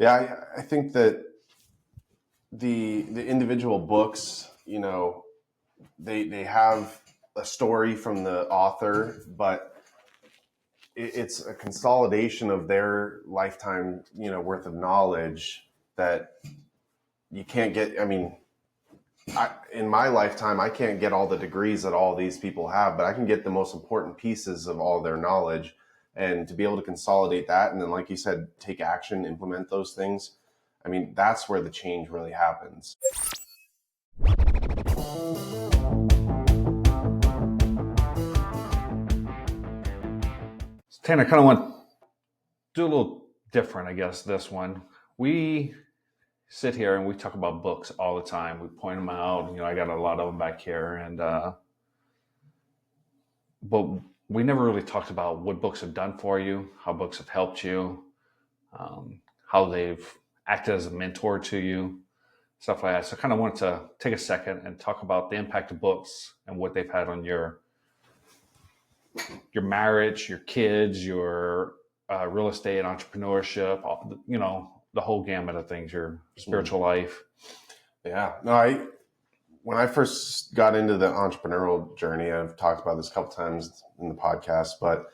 Yeah, I think that the individual books, they have a story from the author, but it's a consolidation of their lifetime, worth of knowledge that you can't get. I mean, in my lifetime, I can't get all the degrees that all these people have, but I can get the most important pieces of all their knowledge, and to be able to consolidate that. And then, like you said, take action, implement those things. I mean, that's where the change really happens. Tanner, I kind of want to do a little different, I guess, this one. We sit here and we talk about books all the time. We point them out. I got a lot of them back here. But we never really talked about what books have done for you, how books have helped you, how they've acted as a mentor to you, stuff like that. So I kind of wanted to take a second and talk about the impact of books and what they've had on your marriage, your kids, your real estate, entrepreneurship, the whole gamut of things, your spiritual life. Yeah. No, when I first got into the entrepreneurial journey, I've talked about this a couple times in the podcast, but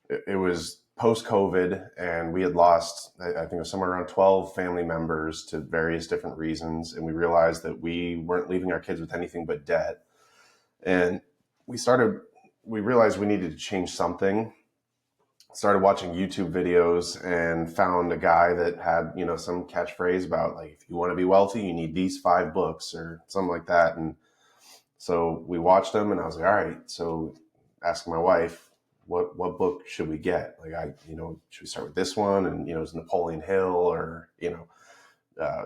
it was post-COVID, and we had lost, I think it was somewhere around 12 family members to various different reasons. And we realized that we weren't leaving our kids with anything but debt. And we realized we needed to change something. Started watching YouTube videos and found a guy that had, some catchphrase about, like, if you want to be wealthy, you need these 5 books or something like that. And so we watched them, and I was like, all right. So asking my wife, what book should we get? Like, should we start with this one? And, it was Napoleon Hill or,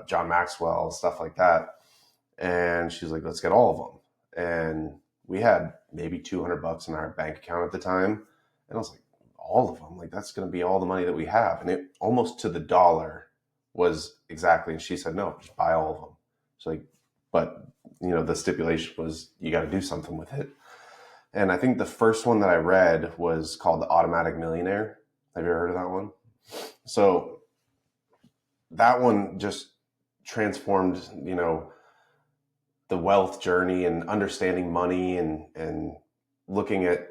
John Maxwell, stuff like that. And she's like, let's get all of them. And we had maybe $200 in our bank account at the time. And I was like, all of them? Like, that's going to be all the money that we have. And it almost to the dollar was exactly. And she said, no, just buy all of them. So like, but the stipulation was you got to do something with it. And I think the first one that I read was called The Automatic Millionaire. Have you ever heard of that one? So that one just transformed, the wealth journey and understanding money and looking at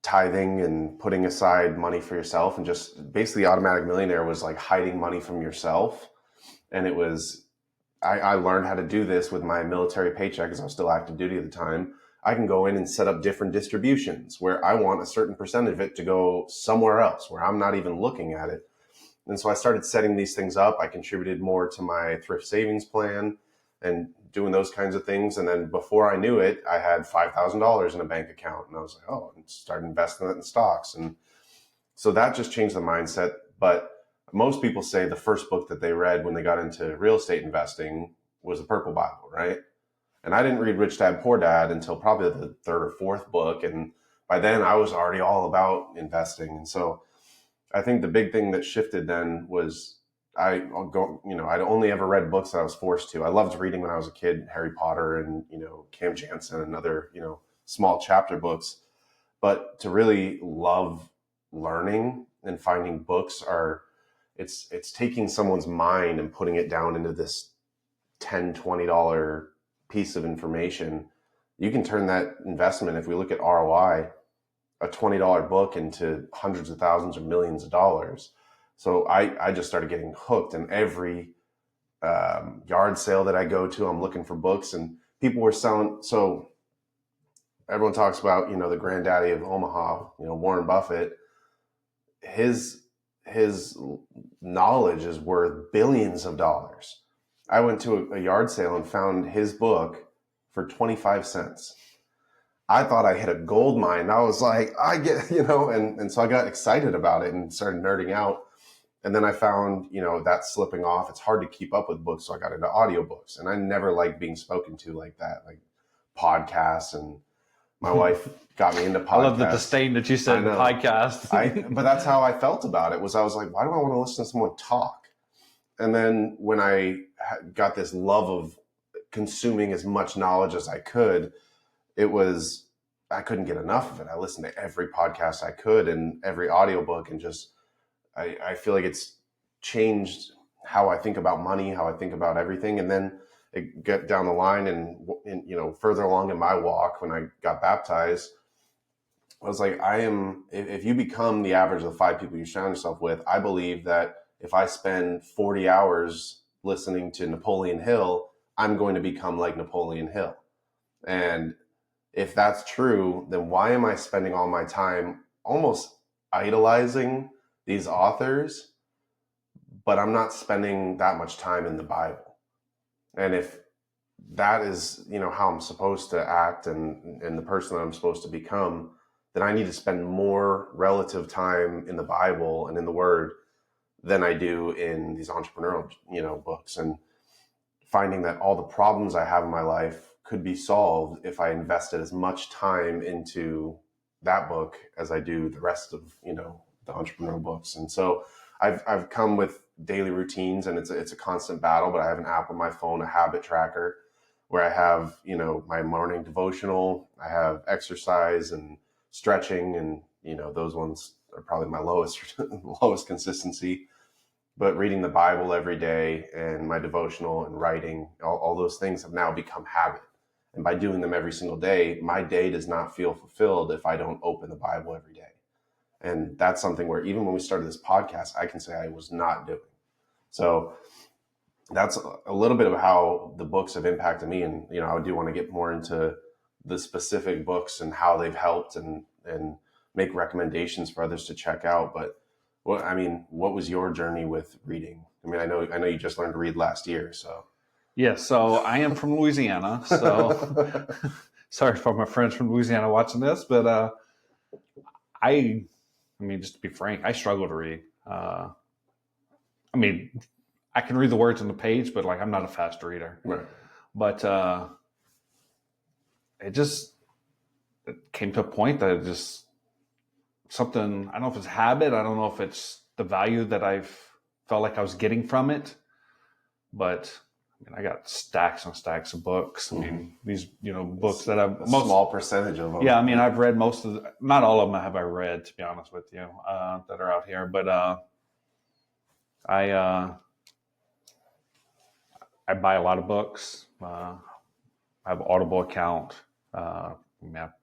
tithing and putting aside money for yourself. And just basically Automatic Millionaire was like hiding money from yourself. And it was, I learned how to do this with my military paycheck, because I was still active duty at the time. I can go in and set up different distributions where I want a certain percentage of it to go somewhere else where I'm not even looking at it. And so I started setting these things up. I contributed more to my thrift savings plan and doing those kinds of things. And then before I knew it, I had $5,000 in a bank account. And I was like, oh, and started investing it in stocks. And so that just changed the mindset. But most people say the first book that they read when they got into real estate investing was the Purple Bible, right? And I didn't read Rich Dad, Poor Dad until probably the 3rd or 4th book. And by then I was already all about investing. And so I think the big thing that shifted then was I'd only ever read books that I was forced to. I loved reading when I was a kid, Harry Potter and, Cam Jansen and other, small chapter books. But to really love learning and finding books it's taking someone's mind and putting it down into this $10, $20 piece of information. You can turn that investment, if we look at ROI, a $20 book into hundreds of thousands or millions of dollars. So I just started getting hooked, and every yard sale that I go to, I'm looking for books, and people were selling. So everyone talks about, the granddaddy of Omaha, Warren Buffett. His knowledge is worth billions of dollars. I went to a yard sale and found his book for 25 cents. I thought I hit a gold mine. I was like, I get, and so I got excited about it and started nerding out. And then I found, that slipping off. It's hard to keep up with books. So I got into audiobooks, and I never liked being spoken to like that, like podcasts. And my wife got me into podcasts. I love the disdain that you said podcast. But that's how I felt about it. I was like, why do I want to listen to someone talk? And then when I got this love of consuming as much knowledge as I could, I couldn't get enough of it. I listened to every podcast I could and every audiobook, and just, I feel like it's changed how I think about money, how I think about everything. And then it got down the line and further along in my walk, when I got baptized, I was like, if you become the average of the 5 people you surround yourself with, I believe that if I spend 40 hours listening to Napoleon Hill, I'm going to become like Napoleon Hill. And if that's true, then why am I spending all my time almost idolizing these authors, but I'm not spending that much time in the Bible? And if that is, how I'm supposed to act and the person that I'm supposed to become, then I need to spend more relative time in the Bible and in the Word than I do in these entrepreneurial, books, and finding that all the problems I have in my life could be solved if I invested as much time into that book as I do the rest of, the entrepreneurial books. And so I've come with daily routines, and it's a constant battle, but I have an app on my phone, a habit tracker, where I have, my morning devotional, I have exercise and stretching, and, those ones are probably my lowest consistency. But reading the Bible every day and my devotional and writing, all those things have now become habit. And by doing them every single day, my day does not feel fulfilled if I don't open the Bible every day. And that's something where even when we started this podcast, I can say I was not doing. So that's a little bit of how the books have impacted me. And, I do want to get more into the specific books and how they've helped and make recommendations for others to check out. But what was your journey with reading? I know you just learned to read last year, so. Yeah, so I am from Louisiana, so sorry for my friends from Louisiana watching this, but just to be frank, I struggle to read. I can read the words on the page, but I'm not a fast reader. Right. But it came to a point that something, I don't know if it's habit, I don't know if it's the value that I've felt like I was getting from it, but I got stacks and stacks of books. These, books that I've... small percentage of them. Yeah, I've read most of not all of them have I read, to be honest with you, that are out here. But I buy a lot of books. I have an Audible account. I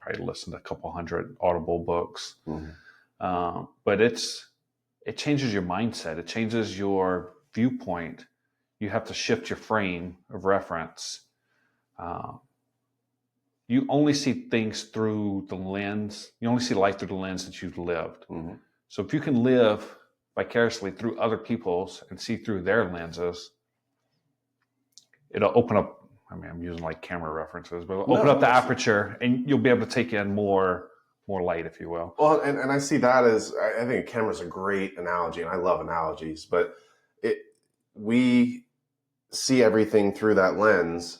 probably listened to a couple hundred Audible books. Mm-hmm. But it changes your mindset. It changes your viewpoint. You have to shift your frame of reference. You only see things through the lens. You only see life through the lens that you've lived. Mm-hmm. So if you can live vicariously through other people's and see through their lenses, it'll open up. I'm using camera references, but it'll open up the aperture, and you'll be able to take in more light, if you will. Well, and I see that as, I think a camera's a great analogy, and I love analogies, but we see everything through that lens,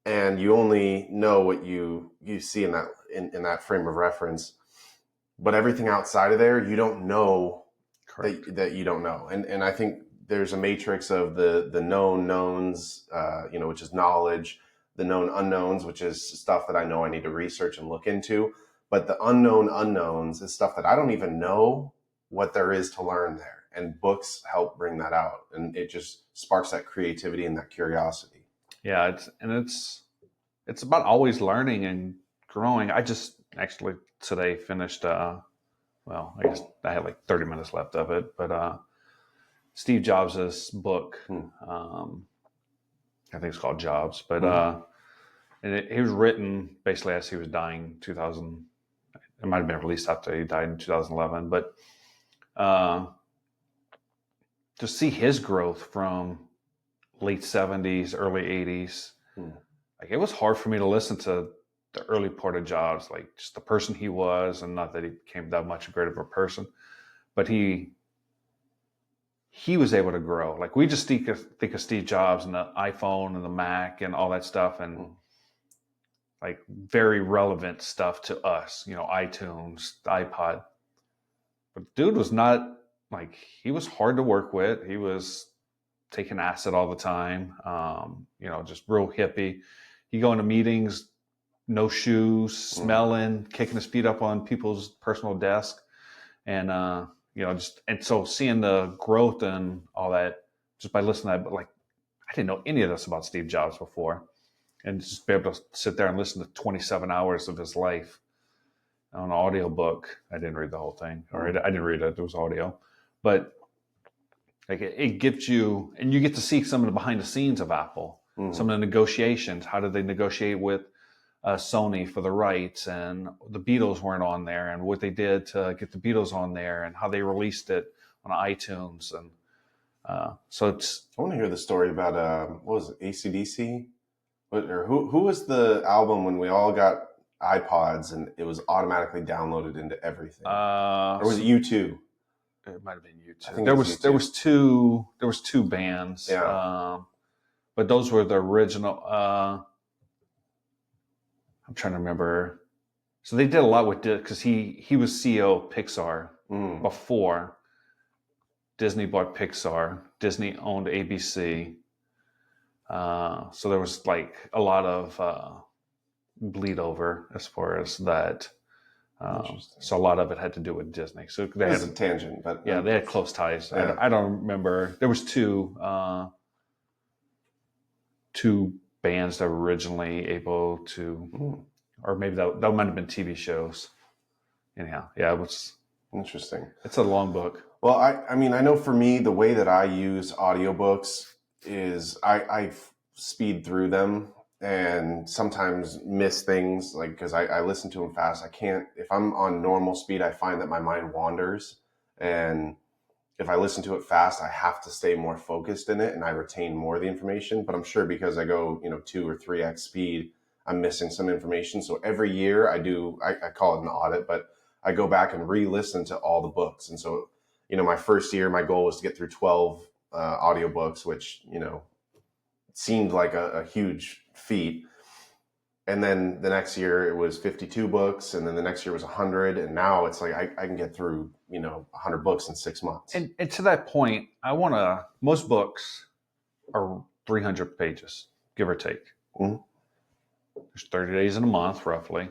and you only know what you see in that frame of reference, but everything outside of there, you don't know. Correct. that you don't know. And I think there's a matrix of the known knowns, which is knowledge, the known unknowns, which is stuff that I know I need to research and look into. But the unknown unknowns is stuff that I don't even know what there is to learn there. And books help bring that out. And it just sparks that creativity and that curiosity. Yeah, it's about always learning and growing. I just actually today finished, I guess I had 30 minutes left of it, but Steve Jobs' book, I think it's called Jobs, but and it was written basically as he was dying 2000. It might have been released after he died in 2011, but to see his growth from late 70s, early 80s, it was hard for me to listen to the early part of Jobs, just the person he was, and not that he became that much greater of a person, but he was able to grow. We just think of Steve Jobs and the iPhone and the Mac and all that stuff, and very relevant stuff to us, iTunes, the iPod. But dude was not he was hard to work with. He was taking acid all the time, just real hippie. He'd go into meetings, no shoes, smelling, kicking his feet up on people's personal desk. And and so seeing the growth and all that just by listening to that, but like I didn't know any of this about Steve Jobs before, and just be able to sit there and listen to 27 hours of his life on an audio book. I didn't read the whole thing, or I didn't read it. It was audio, but like it gives you, and you get to see some of the behind the scenes of Apple, some of the negotiations. How did they negotiate with Sony for the rights, and the Beatles weren't on there, and what they did to get the Beatles on there, and how they released it on iTunes, and so it's. I want to hear the story about what was it, AC/DC? Or who was the album when we all got iPods and it was automatically downloaded into everything? Or was it U2? It might have been U2. I think there was two bands, but those were the original. I'm trying to remember. So they did a lot with because he was CEO of Pixar before Disney bought Pixar. Disney owned ABC. So there was like a lot of bleed over as far as that. So a lot of it had to do with Disney. So they had a tangent, but yeah, they had close ties. Yeah. I don't remember. There was two bands that were originally able to, or maybe that might have been TV shows. Anyhow, yeah, it was interesting. It's a long book. Well, I mean, I know for me, the way that I use audiobooks is I speed through them and sometimes miss things, like because I listen to them fast. I can't, if I'm on normal speed, I find that my mind wanders. And if I listen to it fast, I have to stay more focused in it and I retain more of the information. But I'm sure because I go, 2 or 3x speed, I'm missing some information. So every year I call it an audit, but I go back and re-listen to all the books. And so, my first year, my goal was to get through 12 audiobooks, which, seemed like a huge feat. And then the next year it was 52 books. And then the next year was 100. And now it's like I can get through, 100 books in 6 months. And to that point, most books are 300 pages, give or take. There's 30 days in a month, roughly.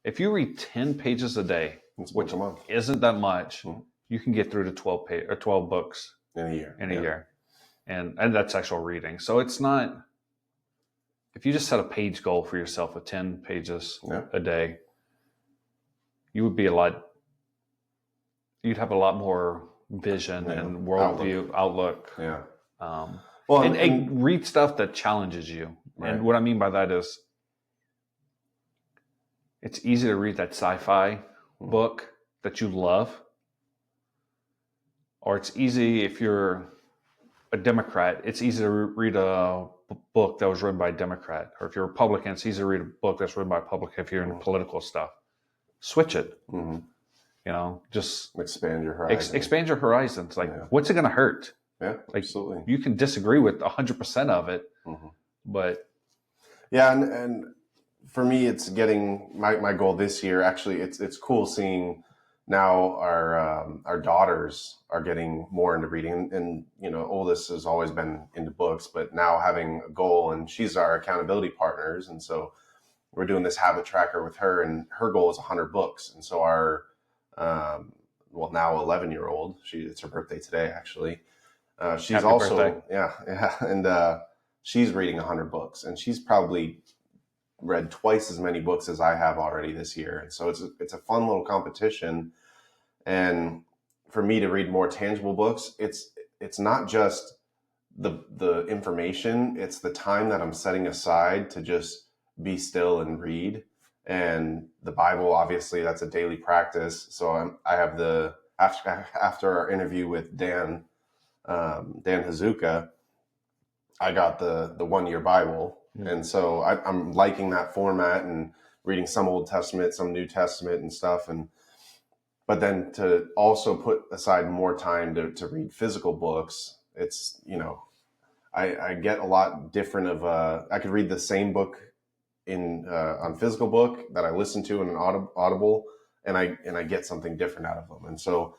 If you read 10 pages a day, which isn't that much, you can get through to 12 books in a year. A year. And that's actual reading. So it's not, if you just set a page goal for yourself of 10 pages a day, you would be you'd have a lot more vision and worldview, outlook. Yeah. And read stuff that challenges you. Right. And what I mean by that is, it's easy to read that sci-fi book that you love, or it's easy if you're a Democrat, it's easy to read a book that was written by a Democrat, or if you're a Republican, it's easy to read a book that's written by a Republican if you're into political stuff. Switch it. Just expand your horizons. Expand your horizons. Like, what's it going to hurt? Yeah, absolutely. You can disagree with 100% of it, but yeah, and for me, it's getting my goal this year. Actually, it's cool seeing now our daughters are getting more into reading, and oldest has always been into books, but now having a goal, and she's our accountability partners, and so we're doing this habit tracker with her, and her goal is 100 books, and so our now 11-year-old, it's her birthday today actually. She's Happy also birthday. And she's reading 100 books, and she's probably read twice as many books as I have already this year. And so it's a fun little competition. And for me to read more tangible books, it's not just the information, it's the time that I'm setting aside to just be still and read. And the Bible, obviously, that's a daily practice. So I have after our interview with Dan Hazuka, I got the 1-year Bible. And so I'm liking that format and reading some Old Testament, some New Testament and stuff. But then to also put aside more time to read physical books, it's, I get a lot different I could read the same book on physical book that I listen to in an Audible, and I get something different out of them. And so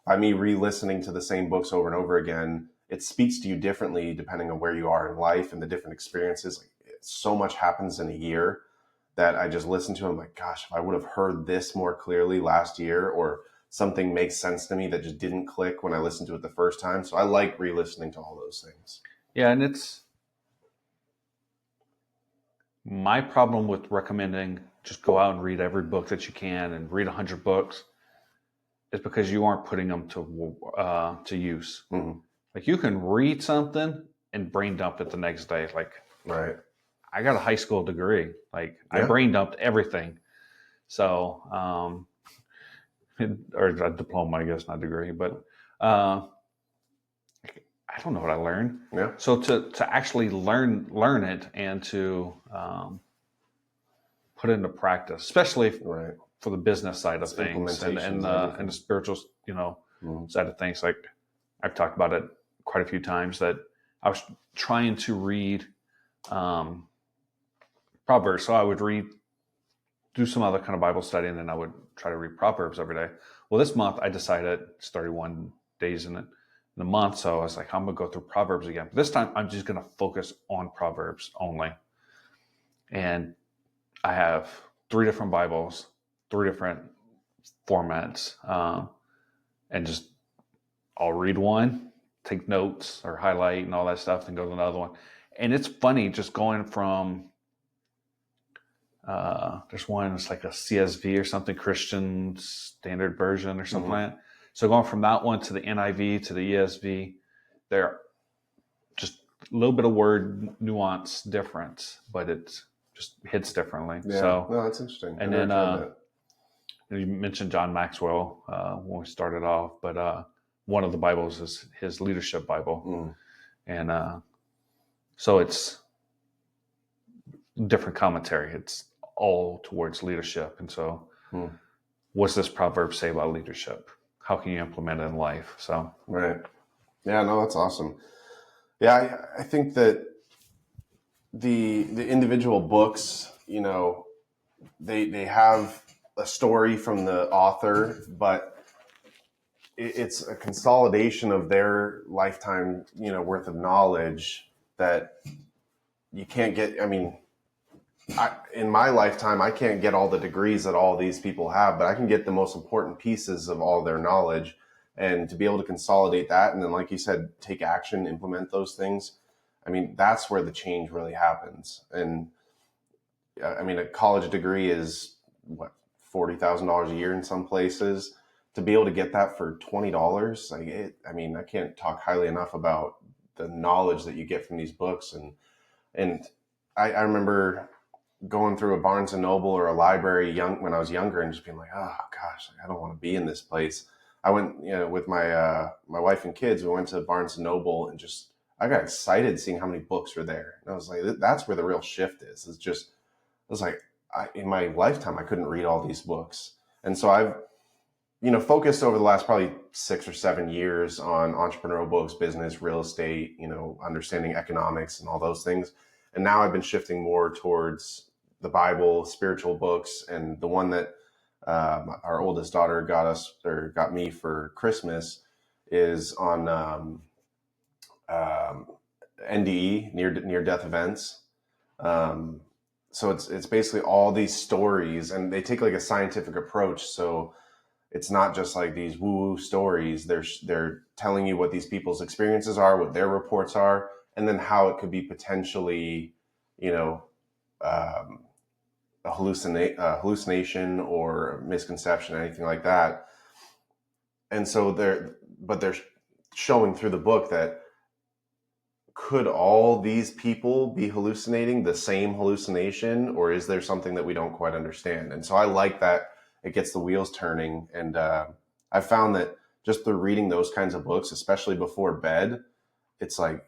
by me re-listening to the same books over and over again, it speaks to you differently depending on where you are in life and the different experiences. Like, so much happens in a year that I just listen to. I'm like, gosh, if I would have heard this more clearly last year, or something makes sense to me that just didn't click when I listened to it the first time. So I like re-listening to all those things. Yeah, and it's my problem with recommending just go out and read every book that you can and read 100 books is because you aren't putting them to use. Mm-hmm. Like you can read something and brain dump it the next day. Like Right. I got a high school degree. Like I Yeah. brain dumped everything. So, or a diploma, I guess, not degree, but I don't know what I learned. Yeah. So to actually learn it and to put it into practice, especially Right. for the business side of It's things implementation and the spiritual, side of things. Like I've talked about it quite a few times that I was trying to read Proverbs. So I would do some other kind of Bible study, and then I would try to read Proverbs every day. Well, this month I decided it's 31 days in the month. So I was like, I'm going to go through Proverbs again. But this time I'm just going to focus on Proverbs only. And I have 3 different Bibles, 3 different formats, and just I'll read one, take notes or highlight and all that stuff, then go to another one. And it's funny just going from there's one that's like a CSV or something, Christian Standard Version or something like that. So going from that one to the NIV to the ESV, they're just a little bit of word nuance difference, but it just hits differently. Yeah. So no, that's interesting. And then you mentioned John Maxwell when we started off, but one of the Bibles is his leadership Bible. And so it's different commentary. It's all towards leadership. And so what's this proverb say about leadership? How can you implement it in life? So right. Yeah, no, that's awesome. Yeah, I think that the individual books, they have a story from the author, but it's a consolidation of their lifetime, worth of knowledge that you can't get. I mean, in my lifetime, I can't get all the degrees that all these people have, but I can get the most important pieces of all their knowledge, and to be able to consolidate that. And then, like you said, take action, implement those things. I mean, that's where the change really happens. And I mean, a college degree is what, $40,000 a year in some places. To be able to get that for $20, I mean, I can't talk highly enough about the knowledge that you get from these books. And I remember going through a Barnes and Noble or a library when I was younger and just being like, oh gosh, I don't want to be in this place. I went, with my wife and kids, we went to Barnes and Noble and just, I got excited seeing how many books were there. And I was like, that's where the real shift is. It's just, I was like, in my lifetime, I couldn't read all these books. And so I've, focused over the last probably 6 or 7 years on entrepreneurial books, business, real estate, understanding economics and all those things. And now I've been shifting more towards the Bible, spiritual books, and the one that our oldest daughter got me for Christmas is on NDE, near death events. So it's basically all these stories, and they take like a scientific approach. So it's not just like these woo-woo stories. They're telling you what these people's experiences are, what their reports are, and then how it could be potentially, a hallucination or misconception, anything like that. And so they're showing through the book that could all these people be hallucinating the same hallucination, or is there something that we don't quite understand? And so I like that it gets the wheels turning. And I found that just through reading those kinds of books, especially before bed, it's like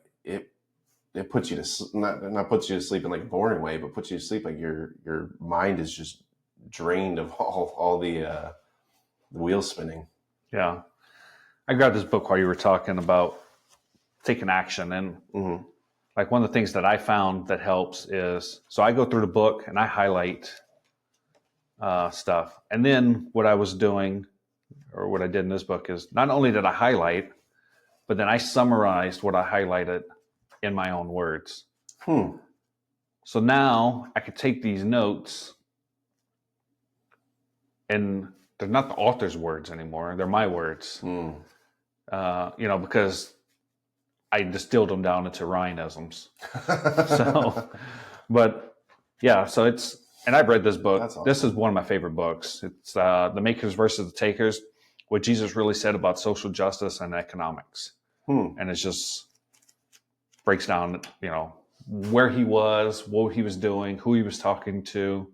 it puts you to not puts you to sleep in like a boring way, but puts you to sleep like your mind is just drained of all the wheels spinning. Yeah, I grabbed this book while you were talking about taking action, and like one of the things that I found that helps is, so I go through the book and I highlight stuff, and then what I was doing, or what I did in this book, is not only did I highlight, but then I summarized what I highlighted in my own words. So now I could take these notes, and they're not the author's words anymore. They're my words. Because I distilled them down into Ryanisms. So, but yeah, so and I've read this book. That's awesome. This is one of my favorite books. It's The Makers versus the Takers, what Jesus really said about social justice and economics. And it just breaks down, where he was, what he was doing, who he was talking to,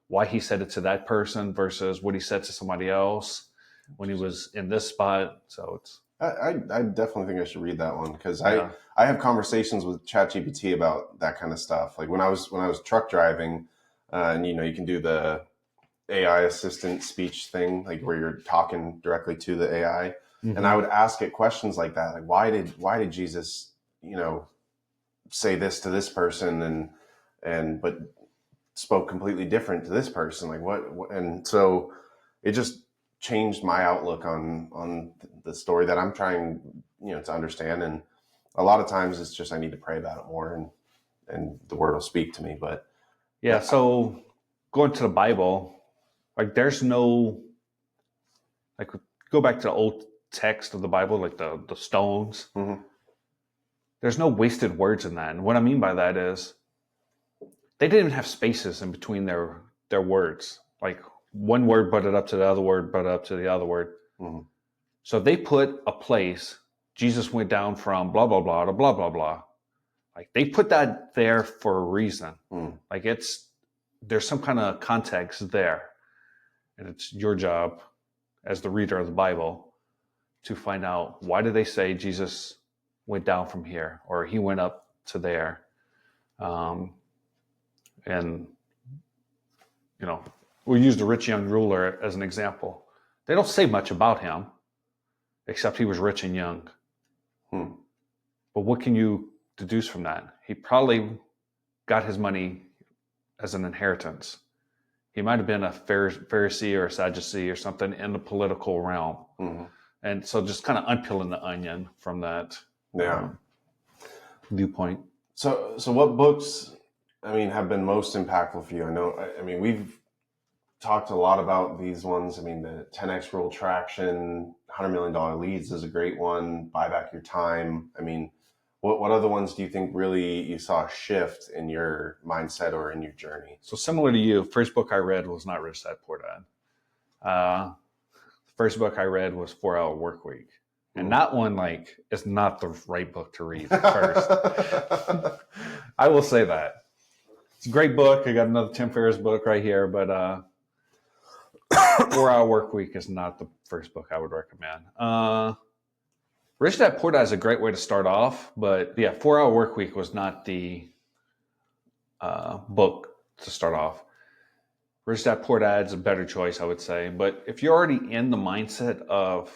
why he said it to that person versus what he said to somebody else when he was in this spot. So it's... I definitely think I should read that one, because I have conversations with ChatGPT about that kind of stuff. Like when I was truck driving, and you can do the AI assistant speech thing, like where you're talking directly to the AI, and I would ask it questions like that, like why did Jesus, say this to this person but spoke completely different to this person, like what? And so it just changed my outlook on the story that I'm trying, to understand. And a lot of times it's just, I need to pray about it more, and the word will speak to me. But yeah, so going to the Bible, like there's no, like go back to the old text of the Bible, like the stones. There's no wasted words in that. And what I mean by that is they didn't even have spaces in between their words. Like one word butted up to the other word, butted up to the other word. So they put a place, Jesus went down from blah, blah, blah to blah, blah, blah. Like they put that there for a reason. Like there's some kind of context there. And it's your job as the reader of the Bible to find out, why did they say Jesus went down from here or he went up to there? And we'll use the rich young ruler as an example. They don't say much about him, except he was rich and young. But what can you deduce from that? He probably got his money as an inheritance. He might have been a Pharisee or a Sadducee or something in the political realm. And so just kind of unpeeling the onion from that viewpoint. So what books, have been most impactful for you? We've talked a lot about these ones. The 10X Rule Traction, $100 million Leads is a great one. Buy Back Your Time. What other ones do you think really you saw a shift in your mindset or in your journey? So similar to you, first book I read was not Rich Dad Poor Dad. The first book I read was 4 Hour Workweek. And that one, is not the right book to read first. I will say that. It's a great book. I got another Tim Ferriss book right here, but 4 Hour Workweek is not the first book I would recommend. Rich Dad Poor Dad is a great way to start off, but 4 Hour Workweek was not the book to start off. Rich Dad Poor Dad is a better choice, I would say. But if you're already in the mindset of,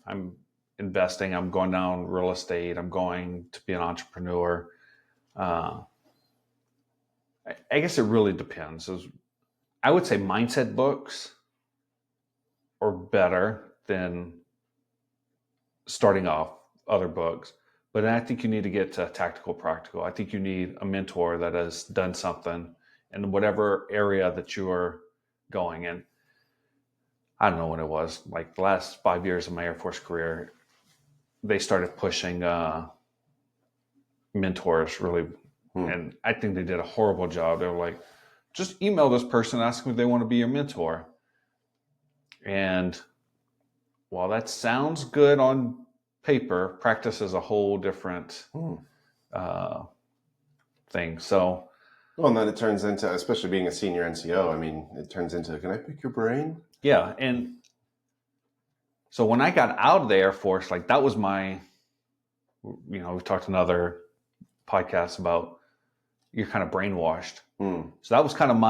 I'm investing, I'm going down real estate, I'm going to be an entrepreneur, I guess it really depends. I would say mindset books are better than starting off other books. But I think you need to get to tactical practical. I think you need a mentor that has done something in whatever area that you're going in. I don't know when it was, like the last 5 years of my Air Force career, they started pushing mentors really. And I think they did a horrible job. They were like, just email this person, ask them if they want to be your mentor. And while that sounds good on paper, practice is a whole different thing. So, well, and then it turns into, especially being a senior NCO, it turns into, can I pick your brain? Yeah. And so when I got out of the Air Force, that was my, we've talked in other podcasts about you're kind of brainwashed. So that was kind of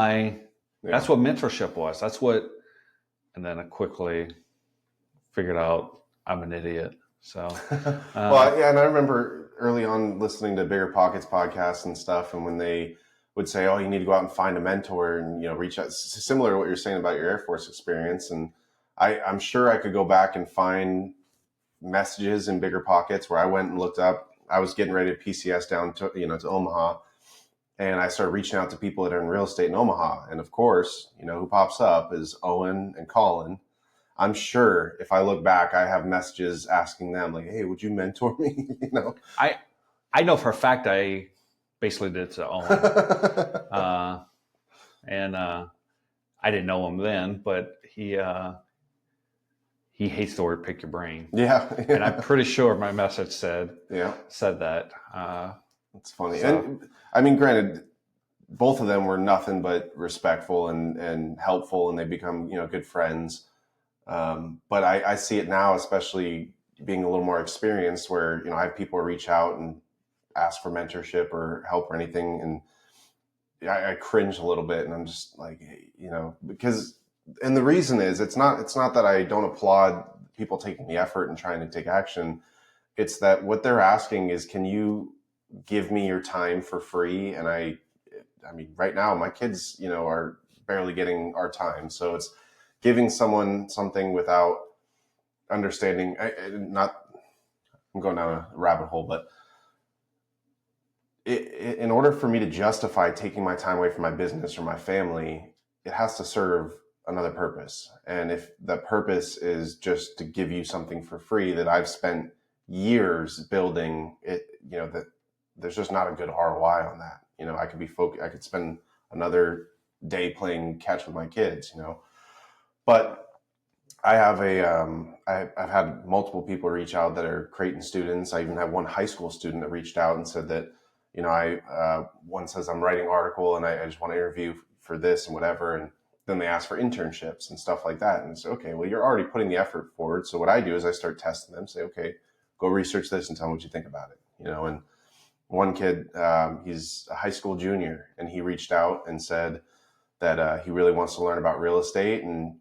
that's what mentorship was. And then I quickly figured out I'm an idiot. So, and I remember early on listening to Bigger Pockets podcasts and stuff, and when they would say, "Oh, you need to go out and find a mentor," and reach out, similar to what you're saying about your Air Force experience, and I'm sure I could go back and find messages in Bigger Pockets where I went and looked up. I was getting ready to PCS down to to Omaha, and I started reaching out to people that are in real estate in Omaha, and of course, who pops up is Owen and Colin. I'm sure if I look back, I have messages asking them like, "Hey, would you mentor me?" I know for a fact I basically did it to Owen. And I didn't know him then, but he hates the word "pick your brain." Yeah. And I'm pretty sure my message said that. It's funny. So. And I mean, granted, both of them were nothing but respectful and helpful, and they become, good friends. But I see it now, especially being a little more experienced, where, I have people reach out and ask for mentorship or help or anything. And I cringe a little bit, and I'm just like, because, and the reason is, it's not that I don't applaud people taking the effort and trying to take action. It's that what they're asking is, can you give me your time for free? And I mean, right now my kids, are barely getting our time. So it's giving someone something without understanding. I'm going down a rabbit hole, but in order for me to justify taking my time away from my business or my family, it has to serve another purpose. And if the purpose is just to give you something for free that I've spent years building, that there's just not a good ROI on that. I could be focused. I could spend another day playing catch with my kids. But I have I've had multiple people reach out that are Creighton students. I even have one high school student that reached out and said that, one says, I'm writing an article and I just want to interview for this and whatever. And then they ask for internships and stuff like that. And it's okay, well, you're already putting the effort forward. So what I do is I start testing them, say, okay, go research this and tell me what you think about it. And one kid, he's a high school junior, and he reached out and said that he really wants to learn about real estate, and,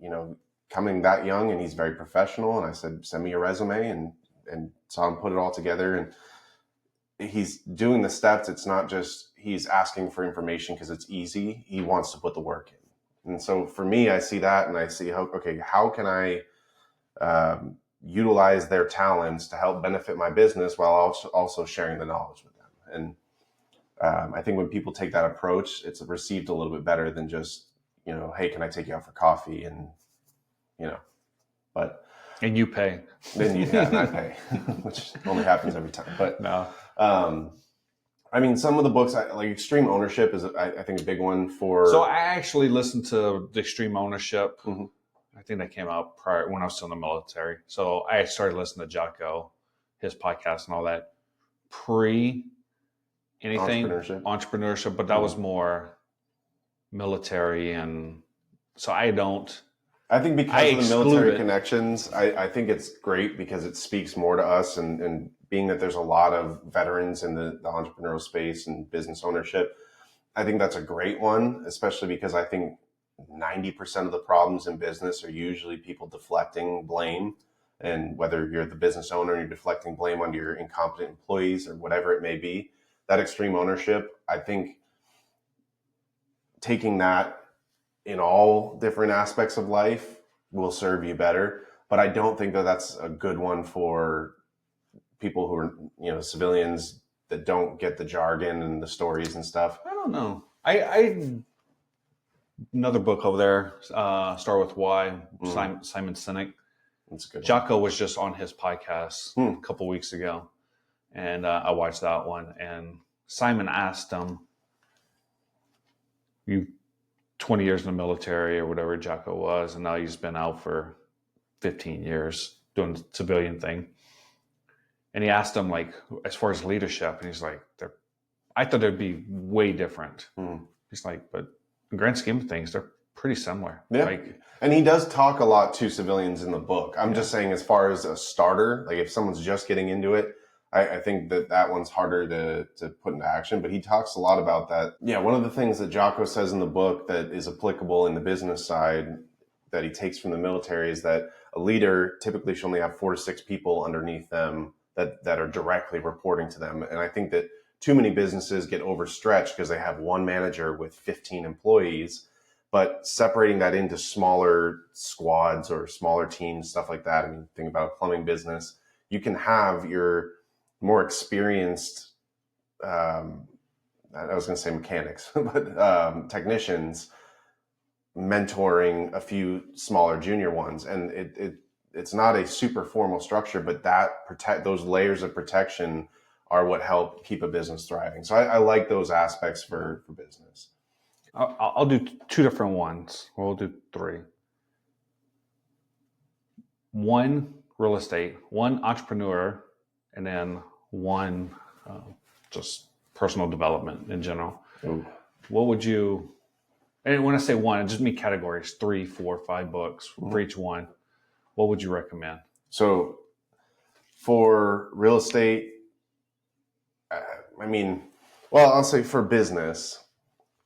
coming that young, and he's very professional. And I said, send me your resume, and saw him put it all together. And he's doing the steps. It's not just he's asking for information because it's easy. He wants to put the work in. And so for me, I see that, and I see how can I utilize their talents to help benefit my business while also sharing the knowledge with them. And I think when people take that approach, it's received a little bit better than just, hey, can I take you out for coffee? And, but. And you pay. Then and I pay, which only happens every time. But no. I mean, some of the books, like Extreme Ownership is, I think, a big one for. So I actually listened to the Extreme Ownership. Mm-hmm. I think that came out prior when I was still in the military. So I started listening to Jocko, his podcast and all that pre anything entrepreneurship, but that was more military. And so I think because of the military connections, I think it's great because it speaks more to us, and being that there's a lot of veterans in the entrepreneurial space and business ownership, I think that's a great one, especially because I think 90% of the problems in business are usually people deflecting blame. And whether you're the business owner and you're deflecting blame onto your incompetent employees or whatever it may be, that extreme ownership, I think taking that in all different aspects of life will serve you better. But I don't think that that's a good one for people who are, civilians that don't get the jargon and the stories and stuff. I don't know. I another book over there, Start With Why, Simon Sinek. That's a good one. Jocko was just on his podcast a couple weeks ago, and I watched that one. And Simon asked him, "You 20 years in the military or whatever Jocko was, and now he's been out for 15 years doing the civilian thing." And he asked him, like, as far as leadership, and he's like, I thought it'd be way different. He's like, but in the grand scheme of things, they're pretty similar. Yeah. And he does talk a lot to civilians in the book. I'm just saying, as far as a starter, like if someone's just getting into it, I think that one's harder to put into action, but he talks a lot about that. Yeah, one of the things that Jocko says in the book that is applicable in the business side that he takes from the military is that a leader typically should only have 4 to 6 people underneath them that are directly reporting to them. And I think that too many businesses get overstretched because they have one manager with 15 employees, but separating that into smaller squads or smaller teams, stuff like that. I mean, think about a plumbing business. You can have your more experienced, I was going to say mechanics, but technicians mentoring a few smaller junior ones, and it's not a super formal structure, but those layers of protection are what help keep a business thriving. So I like those aspects for business. I'll do two different ones. We'll do three. One real estate, one entrepreneur, and then one just personal development in general. Ooh. What would you, and when I say one, it just means categories, 3, 4, 5 books for each one. What would you recommend? So for real estate, I'll say for business,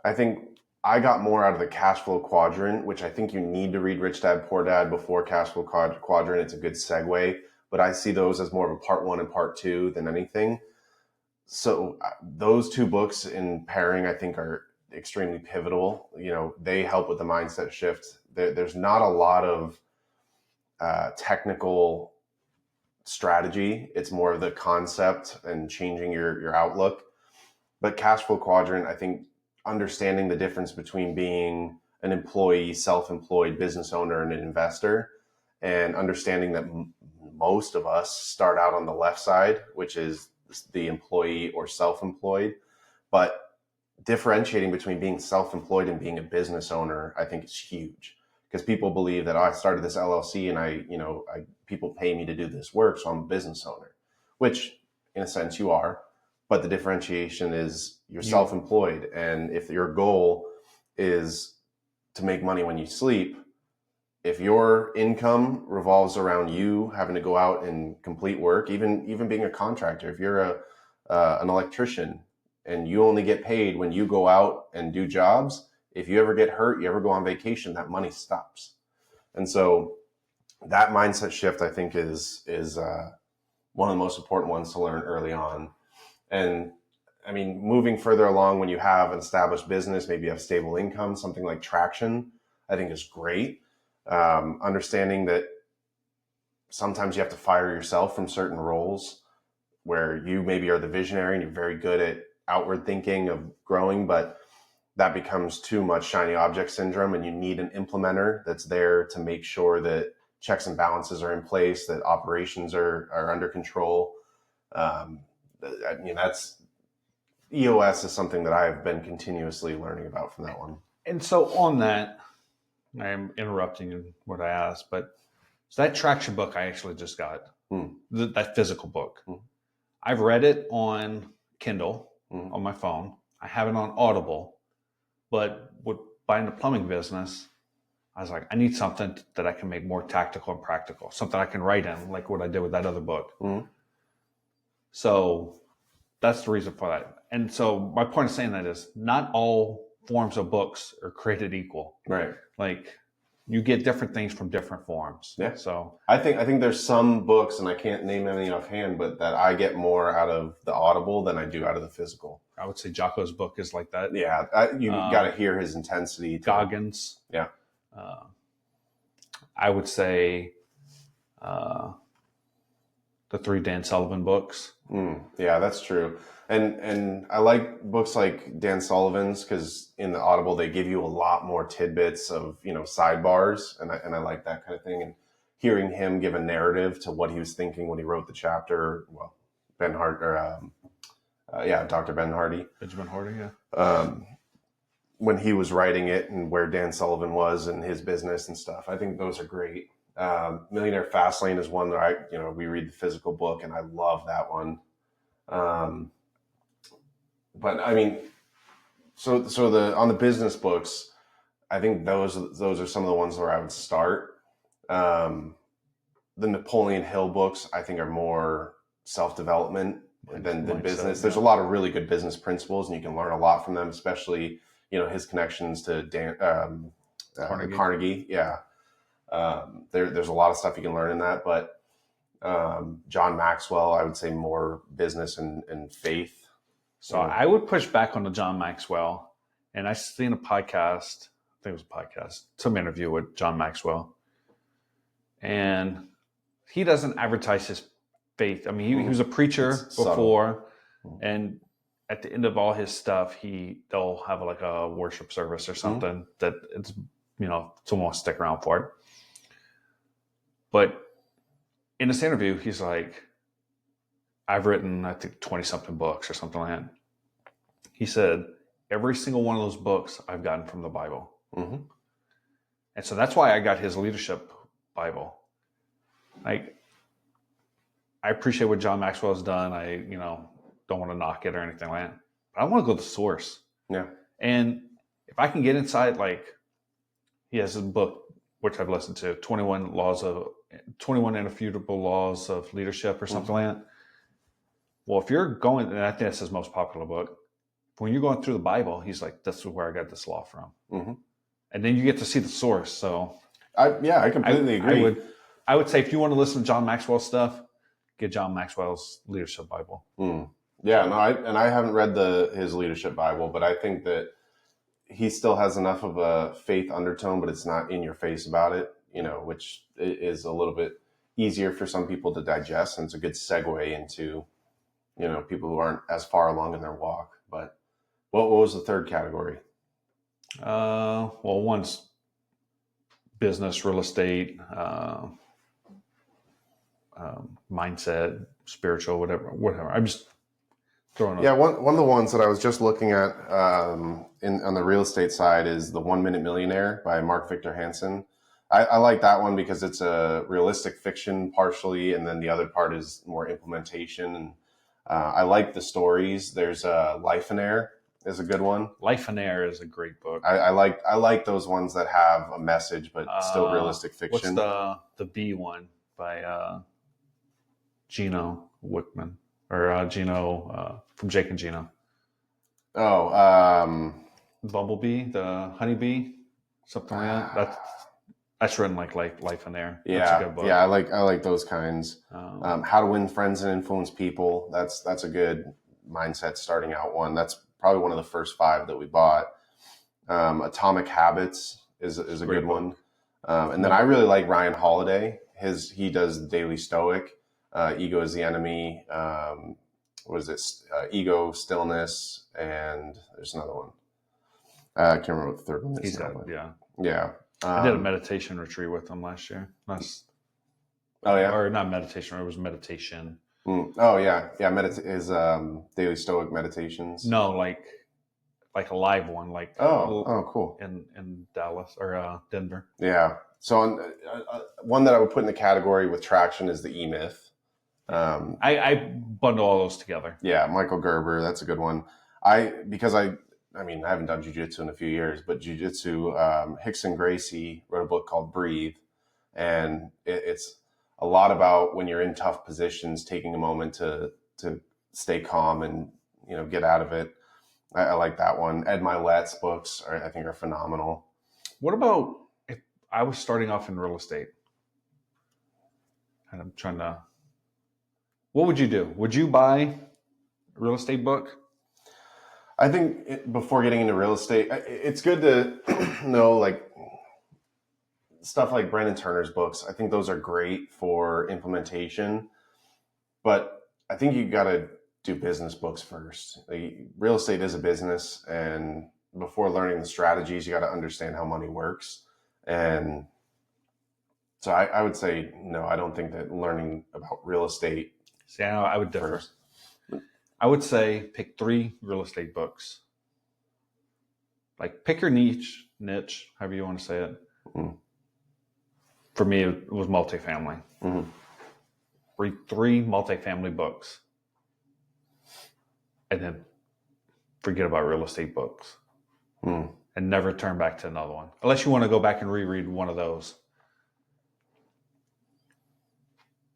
I think I got more out of the cash flow quadrant, which I think you need to read Rich Dad Poor Dad before cash flow quadrant. It's a good segue, but I see those as more of a part 1 and part 2 than anything. So those two books in pairing, I think, are extremely pivotal. They help with the mindset shift. There's not a lot of technical strategy. It's more of the concept and changing your outlook. But cash flow quadrant, I think, understanding the difference between being an employee, self-employed business owner, and an investor, and understanding that most of us start out on the left side, which is the employee or self-employed. But differentiating between being self-employed and being a business owner, I think is huge, because people believe that I started this LLC and people pay me to do this work, so I'm a business owner, which in a sense you are. But the differentiation is you're self-employed. And if your goal is to make money when you sleep, if your income revolves around you having to go out and complete work, even being a contractor, if you're an electrician and you only get paid when you go out and do jobs, if you ever get hurt, you ever go on vacation, that money stops. And so that mindset shift, I think, is one of the most important ones to learn early on. And moving further along, when you have an established business, maybe you have stable income, something like traction, I think is great. Understanding that sometimes you have to fire yourself from certain roles where you maybe are the visionary and you're very good at outward thinking of growing, but that becomes too much shiny object syndrome, and you need an implementer that's there to make sure that checks and balances are in place, that operations are under control. That's EOS is something that I've been continuously learning about from that one. And so on that, I'm interrupting in what I asked, but so that traction book I actually just got, that physical book. I've read it on Kindle on my phone. I have it on Audible, but with buying the plumbing business, I was like, I need something that I can make more tactical and practical, something I can write in, like what I did with that other book. So that's the reason for that. And so my point of saying that is not all forms of books are created equal. Right. Like you get different things from different forms. Yeah. So I think there's some books, and I can't name any offhand, but that I get more out of the Audible than I do out of the physical. I would say Jocko's book is like that. Yeah. You got to hear his intensity. Goggins. Yeah. I would say the 3 Dan Sullivan books. Yeah, that's true. And I like books like Dan Sullivan's because in the Audible, they give you a lot more tidbits of, sidebars. And I like that kind of thing. And hearing him give a narrative to what he was thinking when he wrote the chapter, well, Dr. Ben Hardy. Benjamin Hardy, yeah. When he was writing it and where Dan Sullivan was and his business and stuff. I think those are great. Millionaire Fastlane is one that we read the physical book and I love that one. But on the business books, I think those are some of the ones where I would start. The Napoleon Hill books, I think, are more self-development than business. There's a lot of really good business principles and you can learn a lot from them, especially, his connections to Carnegie. Yeah. There's a lot of stuff you can learn in that, but John Maxwell, I would say more business and faith. So I would push back on the John Maxwell, and I seen a podcast, I think it was a podcast, some interview with John Maxwell, and he doesn't advertise his faith. I mean, he was a preacher before, and at the end of all his stuff, they'll have like a worship service or something that it's someone wants to stick around for it. But in this interview, he's like, I've written, I think, 20 something books or something like that. He said, every single one of those books I've gotten from the Bible. Mm-hmm. And so that's why I got his leadership Bible. Like, I appreciate what John Maxwell has done. I, don't want to knock it or anything like that. But I want to go to the source. Yeah. And if I can get inside, like, he has a book, which I've listened to, 21 Irrefutable Laws of Leadership or something like that. Well, if you're going, and I think that's his most popular book, when you're going through the Bible, he's like, that's where I got this law from. Mm-hmm. And then you get to see the source. So I completely agree. I would say if you want to listen to John Maxwell stuff, get John Maxwell's Leadership Bible. Yeah, no, I haven't read his Leadership Bible, but I think that he still has enough of a faith undertone, but it's not in your face about it, which is a little bit easier for some people to digest, and it's a good segue into, people who aren't as far along in their walk. But what was the third category? Well, one's business, real estate, mindset, spiritual, whatever. I'm just throwing. Yeah, one of the ones that I was just looking at on the real estate side is The 1 Minute Millionaire by Mark Victor Hansen. I like that one because it's a realistic fiction partially, and then the other part is more implementation. And I like the stories. There's Life in Air is a good one. Life in Air is a great book. I like those ones that have a message but still realistic fiction. What's the B one by Gino Wickman or Gino from Jake and Gino? Oh, Bumblebee, the honeybee, something like that. That's written like Life in Air. Yeah, that's a good book. Yeah, I like those kinds. How to Win Friends and Influence People. That's a good mindset starting out one. That's probably one of the first 5 that we bought. Atomic Habits is a good one. And then I really like Ryan Holiday. He does the Daily Stoic. Ego is the Enemy. What is it? Ego, Stillness, and there's another one. I can't remember what the third one is. Yeah. I did a meditation retreat with him last year. Oh yeah, or not meditation. It was meditation. Oh yeah. His Daily Stoic Meditations. No, like a live one. Like cool. In Dallas or Denver. Yeah. So one that I would put in the category with traction is the E-Myth. I bundle all those together. Yeah, Michael Gerber, that's a good one. Because I haven't done jiu-jitsu in a few years, but jiu-jitsu, Hickson Gracie wrote a book called Breathe. And it's a lot about when you're in tough positions, taking a moment to stay calm and, get out of it. I like that one. Ed Milet's books I think are phenomenal. What about if I was starting off in real estate and I'm trying to, what would you do? Would you buy a real estate book? I think before getting into real estate, it's good to know like stuff like Brandon Turner's books. I think those are great for implementation, but I think you got to do business books first. Like, real estate is a business, and before learning the strategies, you got to understand how money works. And so I would say, no, I don't think that learning about real estate. See, I would differ. First. I would say pick 3 real estate books. Like pick your niche, however you want to say it. Mm-hmm. For me, it was multifamily. Mm-hmm. Read 3 multifamily books. And then forget about real estate books. Mm. And never turn back to another one. Unless you want to go back and reread one of those.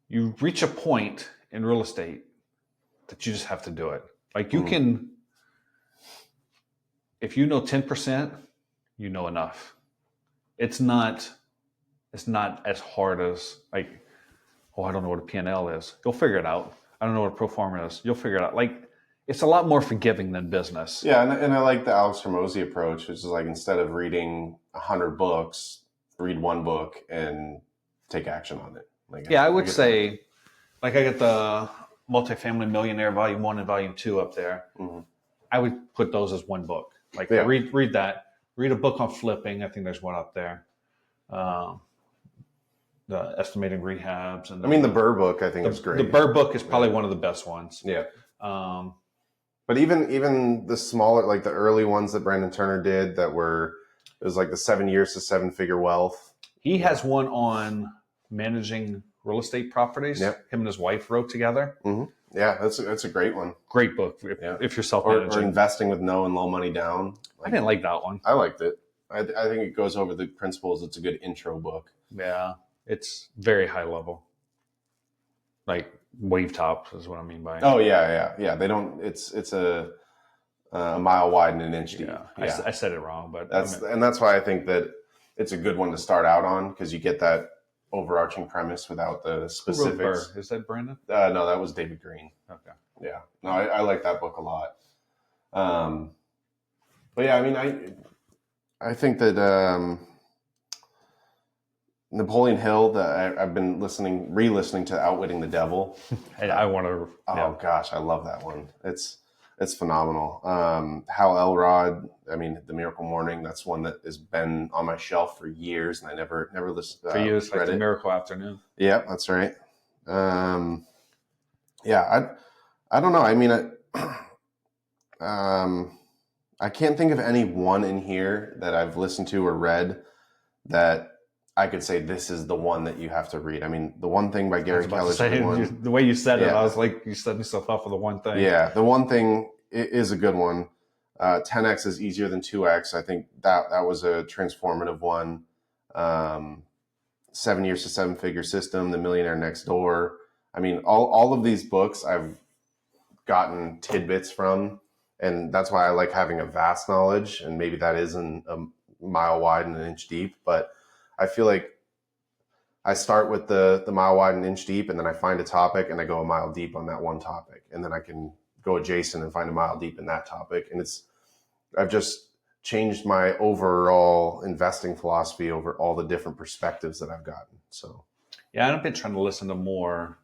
You reach a point in real estate that you just have to do it. Like you can, if you know 10%, you know enough. It's not as hard as like, I don't know what a P&L is. You'll figure it out. I don't know what a pro forma is. You'll figure it out. Like, it's a lot more forgiving than business. Yeah, and I like the Alex Hormozi approach, which is like instead of reading 100 books, read 1 book and take action on it. Like, yeah, I would say, like I got the Multifamily Millionaire Volume 1 and Volume 2 up there. Mm-hmm. I would put those as 1 book. Like read that, read a book on flipping. I think there's one up there. The estimating rehabs. And I mean, the Burr book, I think, is great. The Burr book is probably one of the best ones. Yeah. But even the smaller, like the early ones that Brandon Turner did it was like the 7 years to 7-figure wealth. He has one on managing real estate properties. Yep. Him and his wife wrote together. Mm-hmm. Yeah, that's a great one. Great book if you're self-managing. Or investing with no and low money down. I didn't like that one. I liked it. I think it goes over the principles. It's a good intro book. Yeah, it's very high level. Like wave tops is what I mean by. Oh yeah. They don't. It's a mile wide and an inch deep. Yeah. I said it wrong, but that's why I think that it's a good one to start out on, because you get that overarching premise without the specifics. Who wrote Burr? Is that Brandon? No, that was David Green. Okay. Yeah. No, I like that book a lot. But yeah, I mean, I think that Napoleon Hill, that I've been re-listening to Outwitting the Devil. I want to. Oh gosh, I love that one. It's phenomenal. Hal Elrod, I mean, The Miracle Morning. That's one that has been on my shelf for years, and I never listened. For you, it's like The Miracle Afternoon. Yeah, that's right. Yeah, I don't know. I mean, I can't think of any one in here that I've listened to or read that I could say this is the one that you have to read. I mean, The One Thing by Gary Keller. The way you said it, I was like, you set yourself up for The One Thing. Yeah, The One Thing is a good one. 10x is easier than 2x. I think that was a transformative one. 7 years to 7-figure system, The Millionaire Next Door. I mean, all of these books I've gotten tidbits from, and that's why I like having a vast knowledge. And maybe that isn't a mile wide and an inch deep, but I feel like I start with the mile wide and inch deep, and then I find a topic and I go a mile deep on that one topic, and then I can go adjacent and find a mile deep in that topic. And I've just changed my overall investing philosophy over all the different perspectives that I've gotten. So yeah, I've been trying to listen to more.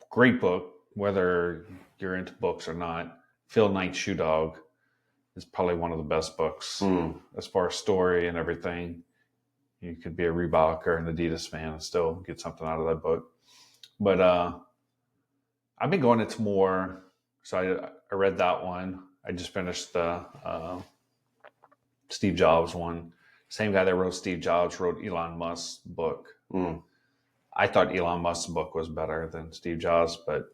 Great book, whether you're into books or not. Phil Knight's Shoe Dog is probably one of the best books as far as story and everything. You could be a Reebok or an Adidas fan and still get something out of that book. But I've been going into more. So I read that one. I just finished the Steve Jobs one. Same guy that wrote Steve Jobs wrote Elon Musk's book. I thought Elon Musk's book was better than Steve Jobs, but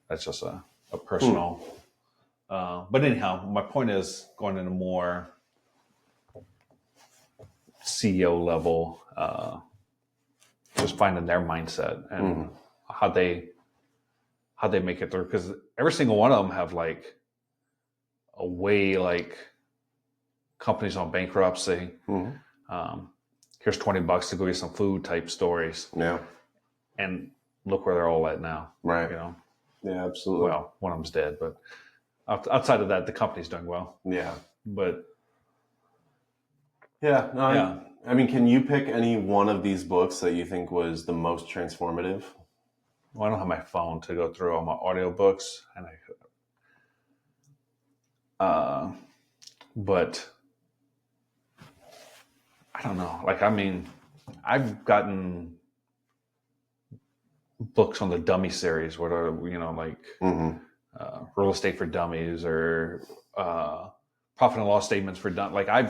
that's just a personal. But anyhow, my point is going into more CEO level, just finding their mindset and how they make it through. Because every single one of them have like a way, like companies on bankruptcy. Here's $20 to go get some food type stories. Yeah. And look where they're all at now. Right. You know? Yeah, absolutely. Well, one of them's dead, but outside of that, the company's doing well. Yeah. But yeah. No, yeah. I mean, can you pick any one of these books that you think was the most transformative? Well, I don't have my phone to go through all my audiobooks, and but I don't know. Like, I mean, I've gotten books on the dummy series, what are, you know, like real estate for dummies or profit and loss statements for dummies. Like I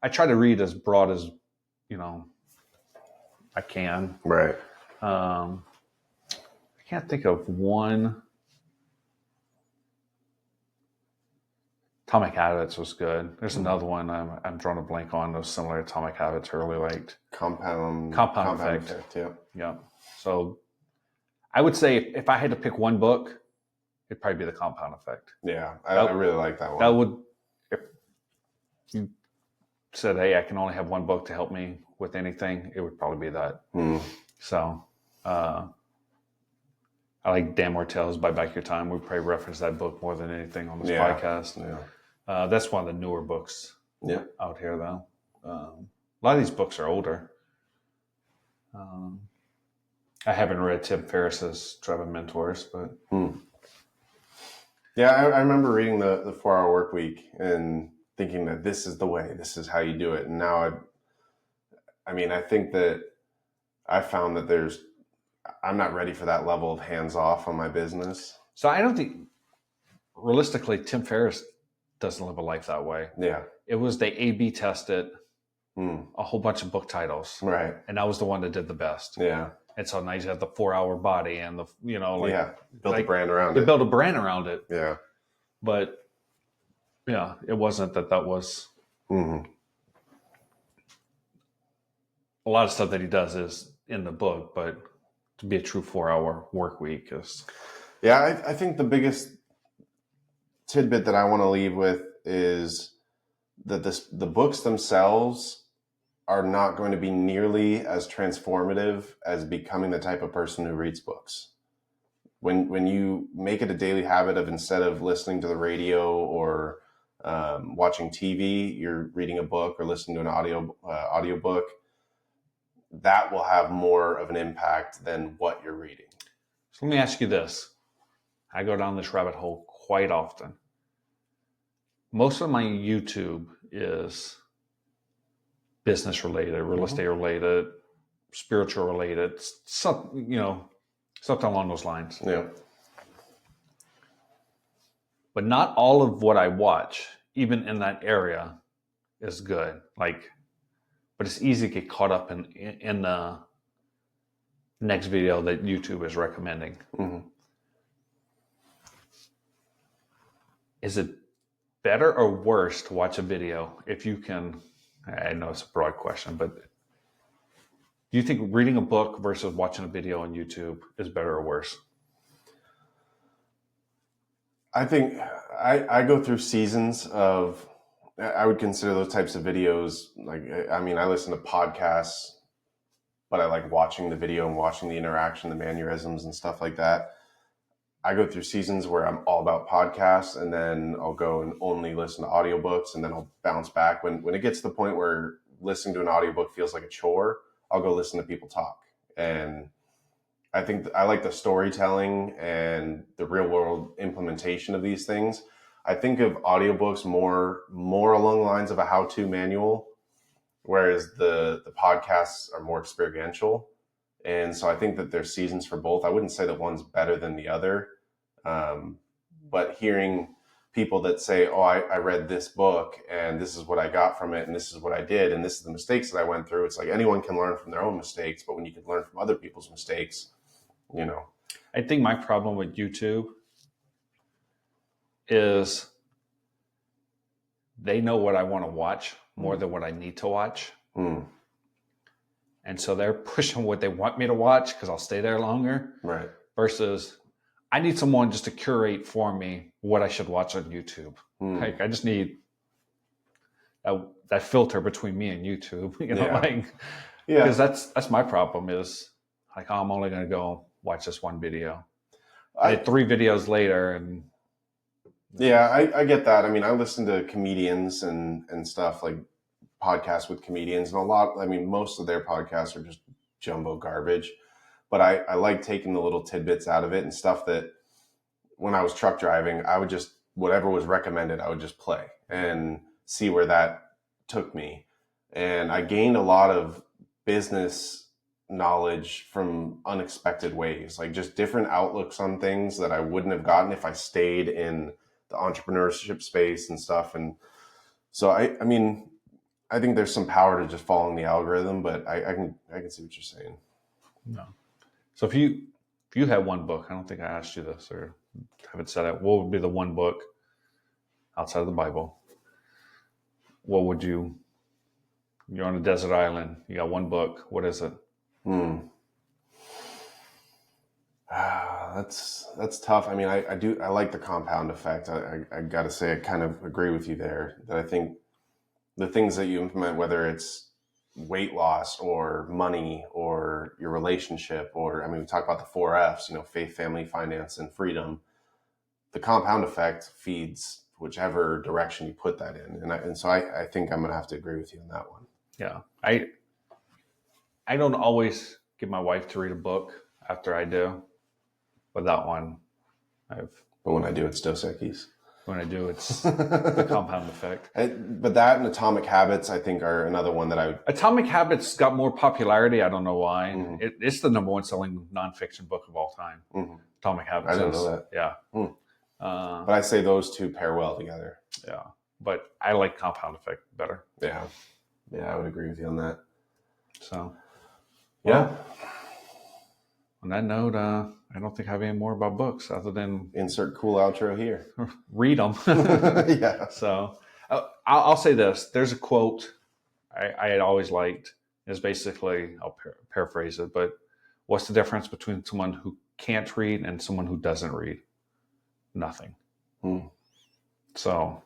try to read as broad as, you know, I can. Right. I can't think of one. Atomic Habits was good. There's another one I'm drawing a blank on. Those similar to Atomic Habits I really liked. Compound Effect. Yeah. So I would say if I had to pick one book, it'd probably be The Compound Effect. Yeah, I really like that one. That would, if you said, hey, I can only have one book to help me with anything, it would probably be that. So I like Dan Martell's Buy Back Your Time. We probably reference that book more than anything on this podcast. Yeah. That's one of the newer books out here, though. A lot of these books are older. I haven't read Tim Ferriss's Driving Mentors, but Yeah, I remember reading the 4 Hour Work Week and thinking that this is the way, this is how you do it. And now I think that I found that I'm not ready for that level of hands off on my business. So I don't think, realistically, Tim Ferriss doesn't live a life that way. Yeah. It was they A/B tested Mm. a whole bunch of book titles, Right. and that was the one that did the best. Yeah. And so now you have the 4 Hour Body and the Built a brand around they it. built a brand around it. Yeah. But yeah, it wasn't that was Mm-hmm. a lot of stuff that he does is in the book, but to be a true 4 Hour work week is. Yeah, I think the biggest tidbit that I want to leave with is that the books themselves are not going to be nearly as transformative as becoming the type of person who reads books. When you make it a daily habit of, instead of listening to the radio or watching TV, you're reading a book or listening to an audiobook, that will have more of an impact than what you're reading. So let me ask you this. I go down this rabbit hole quite often. Most of my YouTube is business related, real estate related, spiritual related, something along those lines. Yeah. But not all of what I watch, even in that area, is good. But it's easy to get caught up in the next video that YouTube is recommending. Mm-hmm. Is it better or worse to watch a video if you can? I know it's a broad question, but do you think reading a book versus watching a video on YouTube is better or worse? I think I go through seasons of, I would consider those types of videos, I listen to podcasts, but I like watching the video and watching the interaction, the mannerisms and stuff like that. I go through seasons where I'm all about podcasts, and then I'll go and only listen to audiobooks, and then I'll bounce back. When it gets to the point where listening to an audiobook feels like a chore, I'll go listen to people talk. And I think I like the storytelling and the real world implementation of these things. I think of audiobooks more along the lines of a how-to manual, whereas the podcasts are more experiential. And so I think that there's seasons for both. I wouldn't say that one's better than the other. But hearing people that say, oh, I read this book and this is what I got from it and this is what I did and this is the mistakes that I went through. It's like anyone can learn from their own mistakes, but when you can learn from other people's mistakes, I think my problem with YouTube is they know what I want to watch more than what I need to watch. Mm. And so they're pushing what they want me to watch because I'll stay there longer. Right. Versus I need someone just to curate for me what I should watch on YouTube. Mm. I just need that filter between me and YouTube, because that's my problem is I'm only going to go watch this one video. I did 3 videos later and I get that. I listen to comedians and stuff, like podcasts with comedians, and most of their podcasts are just jumbo garbage, but I like taking the little tidbits out of it and stuff that when I was truck driving, I would just, whatever was recommended, I would just play and see where that took me. And I gained a lot of business knowledge from unexpected ways, like just different outlooks on things that I wouldn't have gotten if I stayed in the entrepreneurship space and stuff. And so I think there's some power to just following the algorithm, but I can see what you're saying. No. So if you had one book, I don't think I asked you this or haven't said it, what would be the one book outside of the Bible? What would you're on a desert island, you got one book, what is it? That's tough. I like the compound effect. I got to say, I kind of agree with you there, that I think the things that you implement, whether it's weight loss or money or your relationship, or, we talk about the 4 F's, faith, family, finance, and freedom. The compound effect feeds whichever direction you put that in. And so I think I'm going to have to agree with you on that one. Yeah. I don't always get my wife to read a book after I do, but that one But when I do, it's Dos Equis. When I do, it's the compound effect. But that and Atomic Habits, I think, are another one that I... Atomic Habits got more popularity. I don't know why. It's the number one selling nonfiction book of all time. Atomic Habits. I didn't know that. Yeah. But I say those two pair well together. Yeah. But I like compound effect better. Yeah. Yeah, I would agree with you on that. So, yeah. On that note, I don't think I have any more about books other than insert cool outro here. Read them. Yeah. So I'll say this. There's a quote I had always liked. Is basically, I'll paraphrase it, but what's the difference between someone who can't read and someone who doesn't read? Nothing. So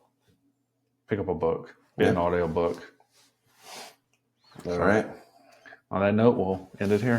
pick up a book. Be an audio book. All right. On that note, we'll end it here.